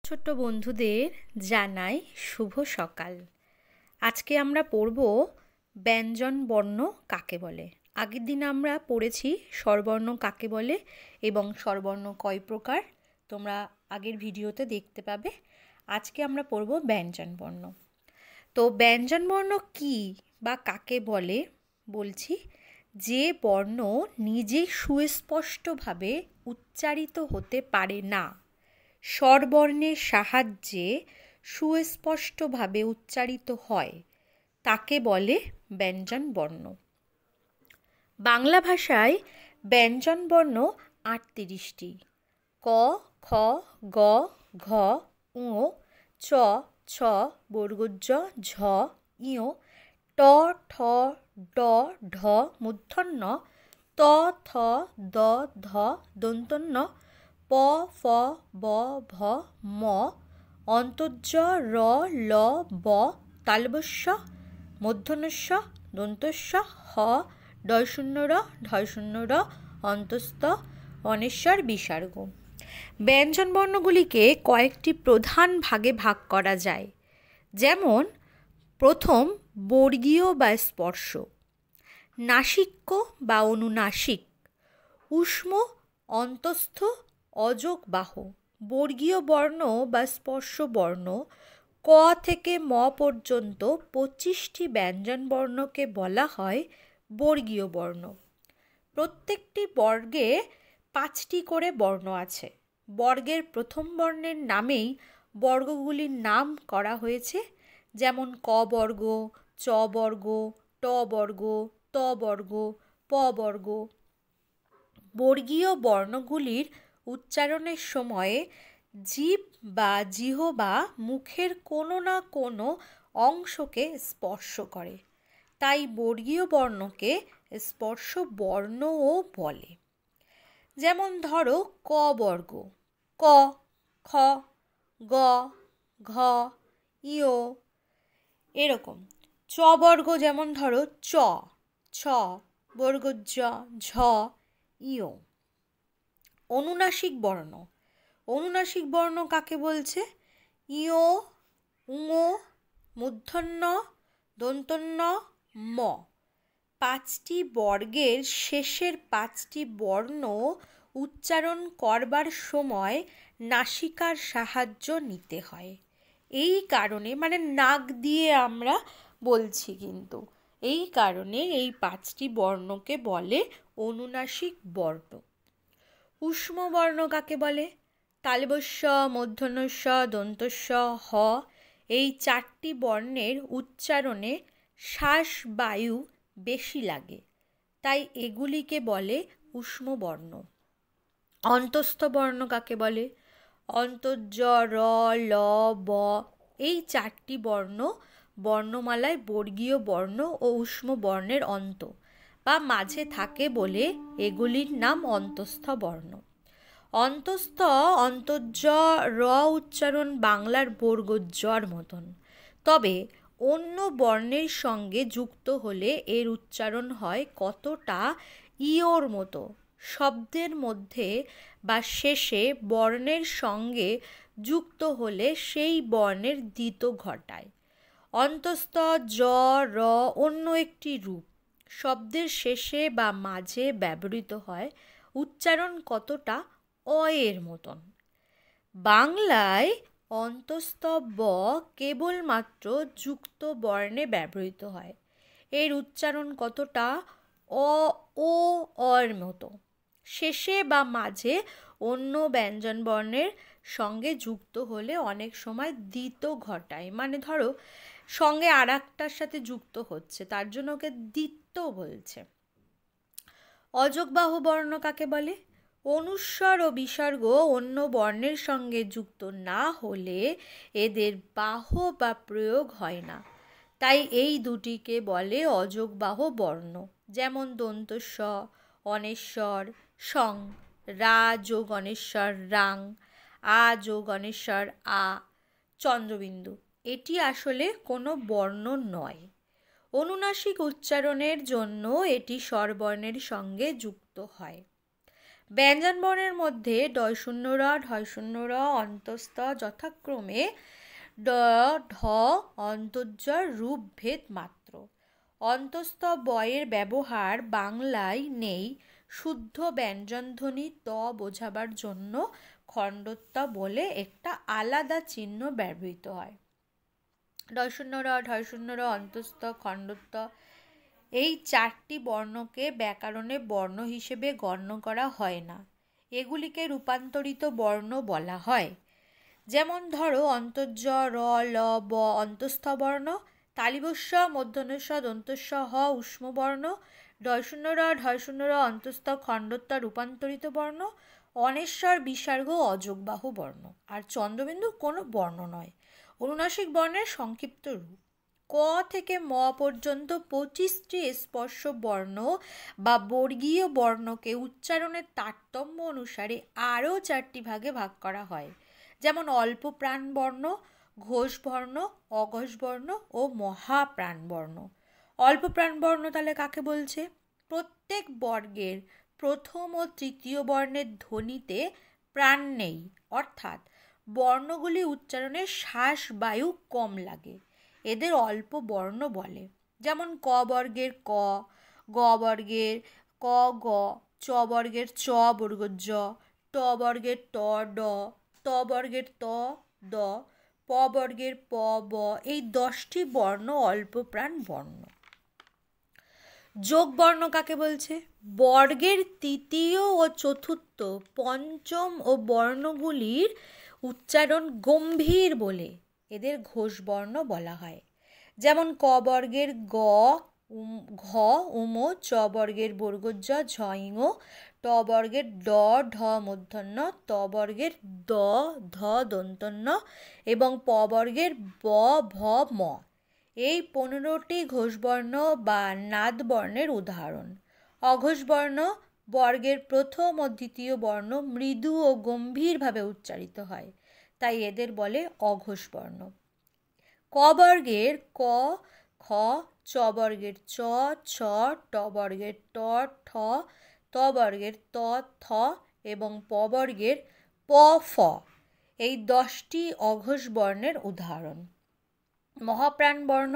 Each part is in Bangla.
ছোট্ট বন্ধুদের জানাই শুভ সকাল। আজকে আমরা পড়ব ব্যঞ্জন বর্ণ কাকে বলে। আগের দিন আমরা পড়েছি স্বরবর্ণ কাকে বলে এবং স্বরবর্ণ কয় প্রকার, তোমরা আগের ভিডিওতে দেখতে পাবে। আজকে আমরা পড়ব ব্যঞ্জন বর্ণ। তো ব্যঞ্জন বর্ণ কী বা কাকে বলে বলছি, যে বর্ণ নিজে সুস্পষ্টভাবে উচ্চারিত হতে পারে না, স্বরবর্ণের সাহায্যে সুস্পষ্টভাবে উচ্চারিত হয়, তাকে বলে ব্যঞ্জন বর্ণ। বাংলা ভাষায় ব্যঞ্জন বর্ণ 38টি। ক, খ, গ, ঘ, ঙ, চ, ছ, বর্গজ, ঝ, ইয়, ট, ঠ, ড, ঢ, মূর্ধন্য, ত, থ, দ, ধ, দন্তন্য, প, ফ, ব, ভ, ম, অন্তর্জ, র, ল, ব, তালবস্য, মূর্ধন্যস্য, দন্তস্য, হ, ডয়শূন্য র, ঢয়শূন্য র, অন্তস্থ, অনেশ্বর বিসর্গ। ব্যঞ্জন বর্ণগুলিকে কয়েকটি প্রধান ভাগে ভাগ করা যায়। যেমন প্রথম বর্গীয় বা স্পর্শ, নাসিক্য বা অনুনাসিক, ঊষ্ম, অন্তস্থ, অযোগ বাহ। বর্গীয় বর্ণ বা স্পর্শ বর্ণ ক থেকে ম পর্যন্ত 25টি ব্যঞ্জন বর্ণকে বলা হয় বর্গীয় বর্ণ। প্রত্যেকটি বর্গে 5টি করে বর্ণ আছে। বর্গের প্রথম বর্ণের নামেই বর্গগুলির নাম করা হয়েছে, যেমন ক বর্গ, চ বর্গ, ট বর্গ, ত বর্গ, প বর্গ। বর্গীয় বর্ণগুলির উচ্চারণের সময়ে জিভ বা জিহ্বা মুখের কোনো না কোনো অংশকে স্পর্শ করে, তাই বর্গীয় বর্ণকে স্পর্শ বর্ণও বলে। যেমন ধরো ক বর্গ, ক, খ, গ, ঘ, ইয়, এরকম। চ বর্গ যেমন ধরো চ, ছ, বর্গজ, ঝ, ইয়। অনুনাসিক বর্ণ, অনুনাসিক বর্ণ কাকে বলছে? ইয়, উঙ, মূর্ধন্য, দন্তন্য, ম। 5টি বর্গের শেষের 5টি বর্ণ উচ্চারণ করবার সময় নাসিকার সাহায্য নিতে হয়। এই কারণে, মানে নাক দিয়ে আমরা বলছি, কিন্তু এই কারণে এই 5টি বর্ণকে বলে অনুনাসিক বর্ণ। ঊষ্ম বর্ণ কাকে বলে? তালবস্য, মূর্ধন্যস্য, দন্তস্য, হ। এই 4টি বর্ণের উচ্চারণে শ্বাস বায়ু বেশি লাগে, তাই এগুলিকে বলে ঊষ্ম বর্ণ। অন্তস্থ বর্ণ কাকে বলে? অন্তর্জ, র, ল, ব। এই 4টি বর্ণ বর্ণমালায় বর্গীয় বর্ণ ও ঊষ্ম বর্ণের অন্ত বা মাঝে থাকে বলে এগুলির নাম অন্তস্থ বর্ণ। অন্তস্থ, অন্তর্জ, র উচ্চারণ বাংলার বর্গজর মতন, তবে অন্য বর্ণের সঙ্গে যুক্ত হলে এর উচ্চারণ হয় কতটা ইয়োর মতো। শব্দের মধ্যে বা শেষে বর্ণের সঙ্গে যুক্ত হলে সেই বর্ণের দ্বিত ঘটায়। অন্তস্থ, জ, র অন্য একটি রূপ, শব্দের শেষে বা মাঝে ব্যবহৃত হয়, উচ্চারণ কতটা অ এর মতন। বাংলায় অন্তস্থ ব কেবলমাত্র যুক্ত বর্ণে ব্যবহৃত হয়, এর উচ্চারণ কতটা অ, ও, অর মতো। শেষে বা মাঝে অন্য ব্যঞ্জন বর্ণের সঙ্গে যুক্ত হলে অনেক সময় দ্বিত ঘটায়, মানে ধরো সঙ্গে আর একটার সাথে যুক্ত হচ্ছে, তার জন্য ওকে দ্বিত্ব বলছে। অযোগবাহু বর্ণ কাকে বলে? অনুস্বর ও বিসর্গ অন্য বর্ণের সঙ্গে যুক্ত না হলে এদের বাহ বা প্রয়োগ হয় না, তাই এই দুটিকে বলে অযোগবাহু বর্ণ। যেমন দন্তস্ব, অনেশ্বর, সং, রা যোগ অনেশ্বর রাং, আ যোগ অনেশ্বর আ, চন্দ্রবিন্দু। এটি আসলে কোনো বর্ণ নয়। অনুনাসিক উচ্চারণের জন্য এটি স্বরবর্ণের সঙ্গে যুক্ত হয়। ব্যঞ্জনবর্ণের মধ্যে ঢ ঢ অন্তস্থ যথাক্রমে ড ঢ অন্তর্জর রূপভেদ মাত্র। অন্তস্থ বয়ের ব্যবহার বাংলায় নেই শুদ্ধ ব্যঞ্জনধ্বনি ত বোঝাবার জন্য খণ্ডত্ব বলে একটা আলাদা চিহ্ন ব্যবহৃত হয়। ঢ অন্তস্থ খণ্ডত্ব এই চারটি বর্ণকে ব্যাকরণে বর্ণ হিসেবে গণ্য করা হয় না, এগুলিকে রূপান্তরিত বর্ণ বলা হয়। যেমন ধরো অন্তর্জ র ল ব অন্তস্থ বর্ণ, তালিবস্য মূর্ধন্যস্ব দন্তস্ব হ ঊষ্ম বর্ণ, ঢ অন্তস্থ খণ্ডত্ব রূপান্তরিত বর্ণ, অনেশ্বর বিসর্গ অযোগবাহু বর্ণ। আর চন্দ্রবিন্দু কোনো বর্ণ নয়, অনুনাসিক বর্ণের সংক্ষিপ্ত রূপ। ক থেকে ম পর্যন্ত 25টি স্পর্শ বর্ণ বা বর্গীয় বর্ণকে উচ্চারণের তারতম্য অনুসারে আরও 4টি ভাগে ভাগ করা হয়। যেমন অল্প প্রাণবর্ণ, ঘোষ বর্ণ, অঘোষ বর্ণ ও মহাপ্রাণবর্ণ। অল্প প্রাণবর্ণ তাহলে কাকে বলছে? প্রত্যেক বর্গের প্রথম ও তৃতীয় বর্ণের ধ্বনিতে প্রাণ নেই, অর্থাৎ বর্ণগুলি উচ্চারণে শ্বাস বায়ু কম লাগে, এদের অল্প বর্ণ বলে। যেমন ক বর্গের ক, গ বর্গের ক গ, চ বর্গের চ বর্গ জ, ট বর্গের ট ড, ত বর্গের ত দ, প বর্গের প ব। এই 10টি বর্ণ অল্প প্রাণ বর্ণ। যোগ বর্ণ কাকে বলছে? বর্গের তৃতীয় ও চতুর্থ, পঞ্চম ও বর্ণগুলির উচ্চারণ গম্ভীর বলে এদের ঘোষ বর্ণ বলা হয়। যেমন ক বর্গের গ ঘ উম, চ বর্গের বর্গজ ঝ ইঙ, ট বর্গের ড ঢ মূর্ধন্য, ত বর্গের দ ধ দন্তন্য এবং প বর্গের ব ভ ম। এই 15টি ঘোষবর্ণ বা নাদবর্ণের উদাহরণ। অঘোষবর্ণ বর্গের প্রথম ও দ্বিতীয় বর্ণ মৃদু ও গম্ভীরভাবে উচ্চারিত হয়, তাই এদের বলে অঘোষ বর্ণ। ক বর্গের ক খ, চ বর্গের চ ছ, ট বর্গের ট ঠ, ত বর্গের ত থ এবং প বর্গের প ফ এই 10টি অঘোষ বর্ণের উদাহরণ। মহাপ্রাণ বর্ণ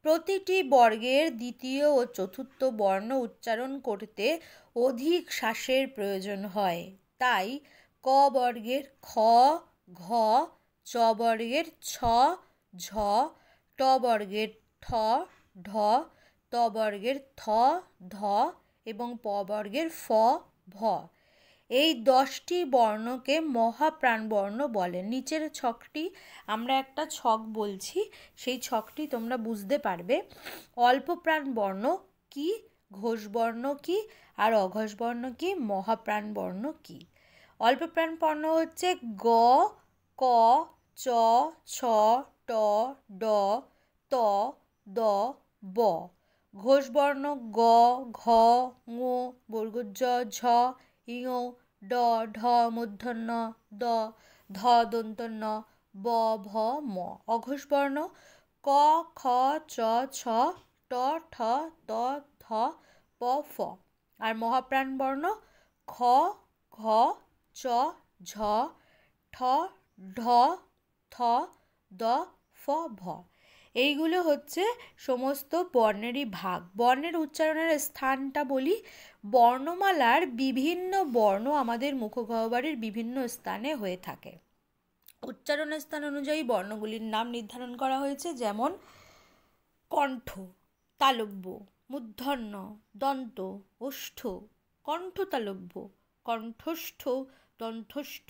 প্রতিটি বর্গের দ্বিতীয় ও চতুর্থ বর্ণ উচ্চারণ করতে অধিক শ্বাসের প্রয়োজন হয়, তাই ক বর্গের খ ঘ, চ বর্গের ছ ঝ, ট বর্গের ঠ ঢ, ত বর্গের থ ধ এবং প বর্গের ফ ভ এই 10টি বর্ণকে মহাপ্রাণ বর্ণ বলে। নিচের ছকটি আমরা একটা ছক বলছি, সেই ছকটি তোমরা বুঝতে পারবে। অল্প প্রাণ বর্ণ কি, ঘোষ বর্ণ কি, আর অঘোষ বর্ণ কি, মহাপ্রাণ বর্ণ কি। অল্প প্রাণ বর্ণ হচ্ছে গ ক চ ছ ট ড ত দ ব। ঘোষ বর্ণ গ ঘ ঙ বর্গজ ঝ ইঙ, ড ঢ মূর্ধন্য দ ধ দন্তন্য ব ভ ম। অঘোষ বর্ণ ক খ চ ছ ট ঠ ত ধ প ফ। আর মহাপ্রাণ বর্ণ খ ঘ চ ঝ ঠ ঢ থ দ ফ ভ। এইগুলো হচ্ছে সমস্ত বর্ণেরই ভাগ। বর্ণের উচ্চারণের স্থানটা বলি। বর্ণমালার বিভিন্ন বর্ণ আমাদের মুখগহ্বরের বিভিন্ন স্থানে হয়ে থাকে। উচ্চারণের স্থান অনুযায়ী বর্ণগুলির নাম নির্ধারণ করা হয়েছে। যেমন কণ্ঠ, তালব্য, মূর্ধন্য, দন্ত, ওষ্ঠ, কণ্ঠতালব্য, কণ্ঠস্থ, দন্তস্থ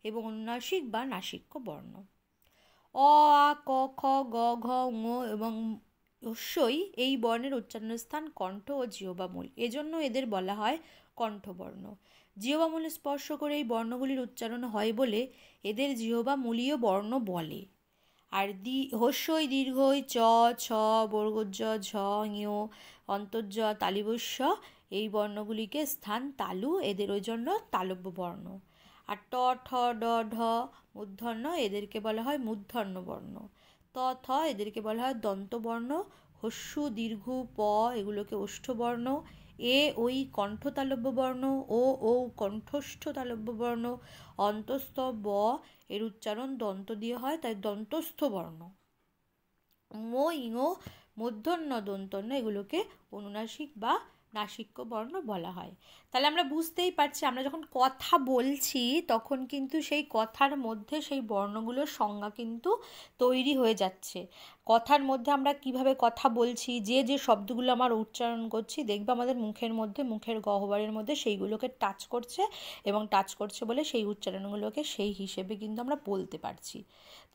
এবং অনুনাসিক বা নাসিক্য বর্ণ। অ আ ক খ গ ঘ ঙ এবং অবশ্যই এই বর্ণের উচ্চারণের স্থান কণ্ঠ ও জিহ্বামূল, এজন্য এদের বলা হয় কণ্ঠবর্ণ। জিহ্বামূলে স্পর্শ করে এই বর্ণগুলির উচ্চারণ হয় বলে এদের জিহ্বামূলীয় বর্ণ বলে। আর হস্যই দীর্ঘই চ ছ বর্গজ ঝ ঞ অন্তর্জ তালিবস্য এই বর্ণগুলিকে স্থান তালু, এদের ওই জন্য তালব্য বর্ণ। আর ট ঠ ড ঢ মূর্ধন্য এদেরকে বলা হয় মূর্ধন্য বর্ণ। ত থ এদেরকে বলা হয় দন্তবর্ণ। হস্য দীর্ঘ প এগুলোকে ওষ্ঠবর্ণ। এ ওই কণ্ঠ তালব্য বর্ণ, ও ঔ কণ্ঠস্থ তালব্য বর্ণ, অন্তস্থ ব এর উচ্চারণ দন্ত দিয়ে হয়, তাই দন্তস্থ বর্ণ। ম ইঙ মূর্ধন্য দন্তন্য এগুলোকে অনুনাসিক বা নাসিক্য বর্ণ বলা হয়। তাহলে আমরা বুঝতেই পারছি আমরা যখন কথা বলছি তখন কিন্তু সেই কথার মধ্যে সেই বর্ণগুলোর সংজ্ঞা কিন্তু তৈরি হয়ে যাচ্ছে। কথার মধ্যে আমরা কিভাবে কথা বলছি, যে যে শব্দগুলো আমরা উচ্চারণ করছি, দেখবে আমাদের মুখের মধ্যে, মুখের গহ্বরের মধ্যে সেইগুলোকে টাচ করছে, এবং টাচ করছে বলে সেই উচ্চারণগুলোকে সেই হিসেবে কিন্তু আমরা বলতে পারছি।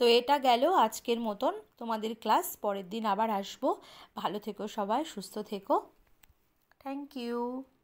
তো এটা গেল আজকের মতন তোমাদের ক্লাস। পরের দিন আবার আসবো। ভালো থেকো সবাই, সুস্থ থেকো। Thank you.